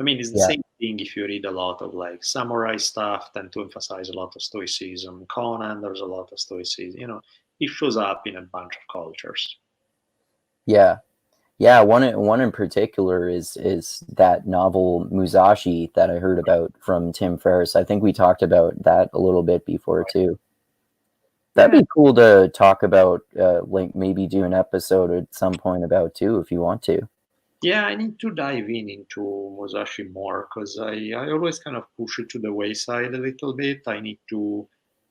I mean, it's the Yeah. same thing if you read a lot of like samurai stuff, tend to emphasize a lot of stoicism. Conan, there's a lot of stoicism. It shows up in a bunch of cultures. Yeah. Yeah, one in particular is that novel Musashi that I heard about from Tim Ferriss. I think we talked about that a little bit before too. That'd Yeah, be cool to talk about, like maybe do an episode at some point about too, if you want to. yeah, I need to dive into Musashi more because I always kind of push it to the wayside a little bit. I need to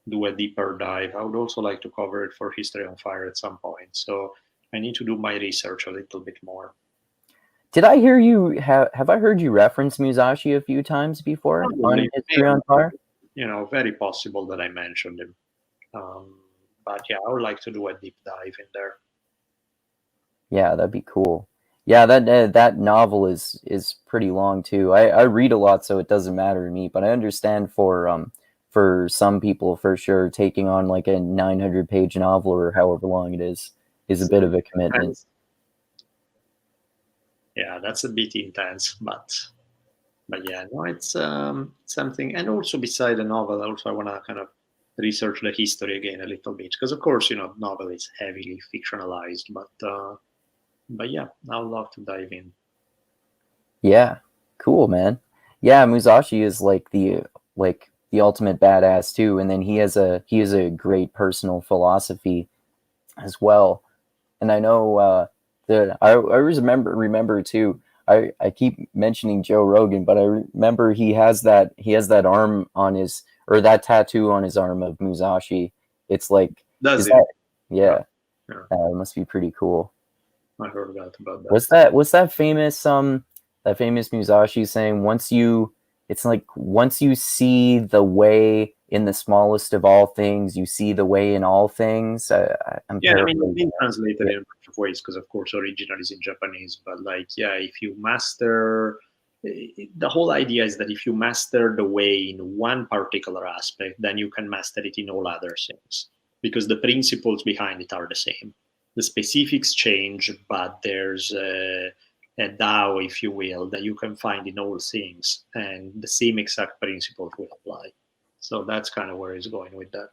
do a deeper dive. I would also like to cover it for History on Fire at some point. So I need to do my research a little bit more. Did I hear you have I heard you reference Musashi a few times before on Probably, may History or on Fire? very possible that I mentioned him. But yeah, I would like to do a deep dive in there. Yeah, that'd be cool. Yeah, that novel is pretty long too. I read a lot, so it doesn't matter to me. But I understand for some people for sure, taking on like a 900-page novel or however long it is a It's bit of a commitment. intense. Yeah, that's a bit intense, but yeah, no, it's something. And also beside the novel, also I want to kind of research the history again a little bit because, of course, novel is heavily fictionalized, but yeah, I would love to dive in. Yeah, cool, man. Yeah, Musashi is like the ultimate badass too, and then he has a great personal philosophy as well. And I know that I always remember too. I keep mentioning Joe Rogan, but I remember he has that arm on his or that tattoo on his arm of Musashi. It's like Does is it? that Yeah, yeah? yeah, It must be pretty cool. I heard about that. Was that famous Musashi saying it's like once you see the way in the smallest of all things, you see the way in all things. I'm Yeah, I mean, it's paraphrasing been it. translated in a bunch of ways because, of course, original is in Japanese. But like, yeah, if you master, the whole idea is that if you master the way in one particular aspect, then you can master it in all other things because the principles behind it are the same. The specifics change, but there's a Tao, if you will, that you can find in all things, and the same exact principles will apply. So that's kind of where it's going with that.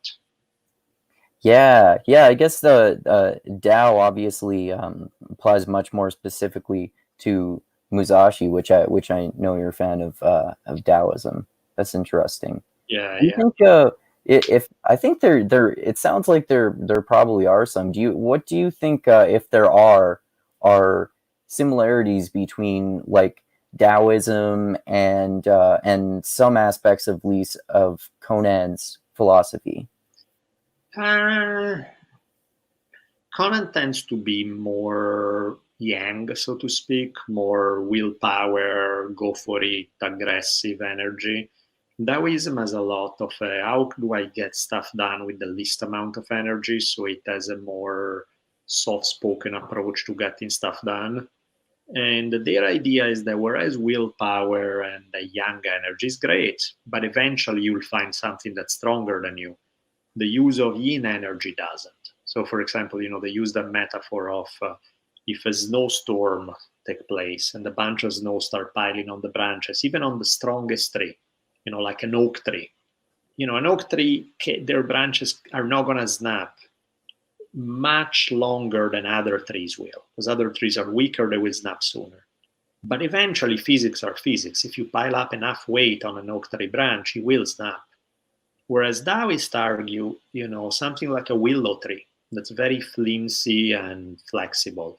Yeah, yeah. I guess the Dao obviously applies much more specifically to Musashi, which I know you're a fan of Taoism. That's interesting. Yeah, Do you yeah. think if I think there it sounds like there probably are some. Do you think if there are similarities between like Taoism and some aspects of least of Conan's philosophy? Uh, Conan tends to be more yang, so to speak, more willpower, go for it, aggressive energy. Daoism has a lot of how do I get stuff done with the least amount of energy, so it has a more soft spoken approach to getting stuff done. And their idea is that whereas willpower and the yang energy is great, but eventually you'll find something that's stronger than you. The use of yin energy doesn't. So, for example, they use the metaphor of if a snowstorm take place and a bunch of snow start piling on the branches, even on the strongest tree, like an oak tree. An oak tree, their branches are not going to snap much longer than other trees will, because other trees are weaker, they will snap sooner. But eventually, physics are physics. If you pile up enough weight on an oak tree branch, it will snap. Whereas Taoists argue, something like a willow tree that's very flimsy and flexible.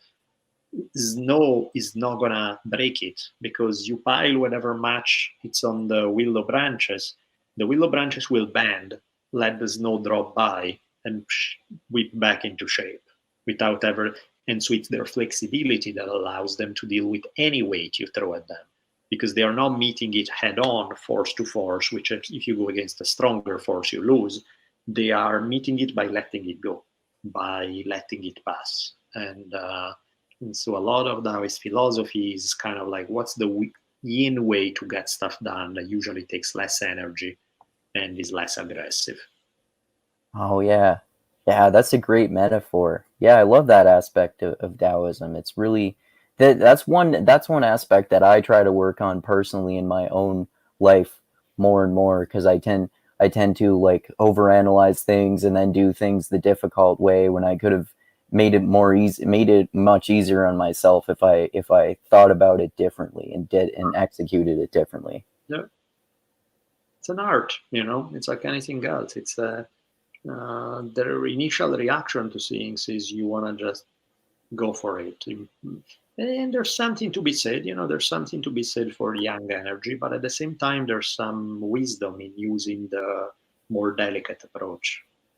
Snow is not gonna break it because you pile whatever much it's on the willow branches. The willow branches will bend, let the snow drop by, and whip back into shape without ever. And so it's their flexibility that allows them to deal with any weight you throw at them because they are not meeting it head on, force to force, which if you go against a stronger force, you lose. They are meeting it by letting it go, by letting it pass. And so a lot of Taoist philosophy is kind of like what's the yin way to get stuff done that usually takes less energy and is less aggressive. Oh yeah. Yeah, that's a great metaphor. Yeah, I love that aspect of Taoism. It's really that's one aspect that I try to work on personally in my own life more and more, because I tend to like overanalyze things and then do things the difficult way when I could have made it much easier on myself if I thought about it differently and did and executed it differently. Yeah, it's an art, it's like anything else. It's their initial reaction to things is you want to just go for it. And there's something to be said, there's something to be said for young energy, but at the same time, there's some wisdom in using the more delicate approach.